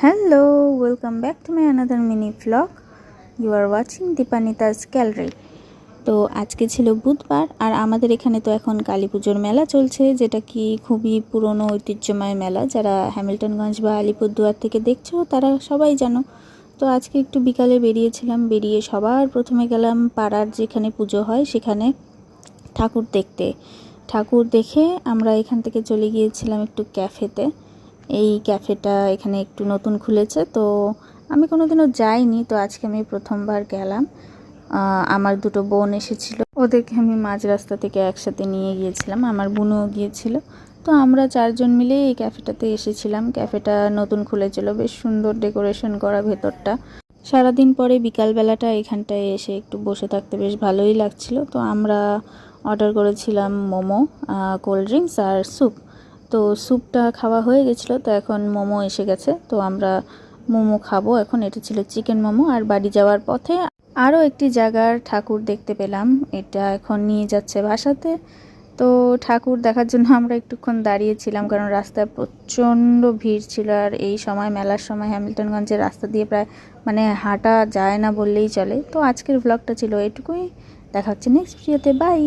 Hello, welcome back to my another mini vlog. You are watching Deepanita's Gallery. তো আজকে ছিল বুধবার আর আমাদের এখানে তো এখন কালী পুজোর মেলা চলছে, যেটা কি খুবই পুরনো ঐতিহ্যময় মেলা। যারা হ্যামিল্টনগঞ্জ বা আলিপুরদুয়ার থেকে দেখছো তারা সবাই জানো। তো আজকে একটু বিকালে বেরিয়েছিলাম, বেরিয়ে সবার প্রথমে গেলাম পাড়ার যেখানে পুজো হয় সেখানে ঠাকুর দেখতে। ঠাকুর দেখে আমরা এখান থেকে চলে গিয়েছিলাম একটু ক্যাফেতে। এই ক্যাফেটা এখানে একটু নতুন খুলেছে, তো আমি কোনোদিনও যাইনি, তো আজকে আমি প্রথমবার গেলাম। আমার দুটো বোন এসেছিল, ওদেরকে আমি মাঝ রাস্তা থেকে একসাথে নিয়ে গিয়েছিলাম, আমার বোনও গিয়েছিল। তো আমরা চারজন মিলে এই ক্যাফেটাতে এসেছিলাম। ক্যাফেটা নতুন খুলেছিল, বেশ সুন্দর ডেকোরেশন করা ভেতরটা। সারাদিন পরে বিকালবেলাটা এখানটায় এসে একটু বসে থাকতে বেশ ভালোই লাগছিল। তো আমরা অর্ডার করেছিলাম মোমো, কোল্ড ড্রিঙ্কস আর স্যুপ। তো স্যুপটা খাওয়া হয়ে গেছিলো, তো এখন মোমো এসে গেছে, তো আমরা মোমো খাবো এখন। এটা ছিল চিকেন মোমো। আর বাড়ি যাওয়ার পথে আরও একটি জায়গার ঠাকুর দেখতে পেলাম, এটা এখন নিয়ে যাচ্ছে বাসাতে। তো ঠাকুর দেখার জন্য আমরা একটুক্ষণ দাঁড়িয়েছিলাম, কারণ রাস্তায় প্রচণ্ড ভিড় ছিল। আর এই সময় মেলার সময় হ্যামিল্টনগঞ্জের রাস্তা দিয়ে প্রায় হাঁটা যায় না বললেই চলে। তো আজকের ব্লগটা ছিল এটুকুই, দেখা হচ্ছে নেক্সট ভিডিওতে, বাই।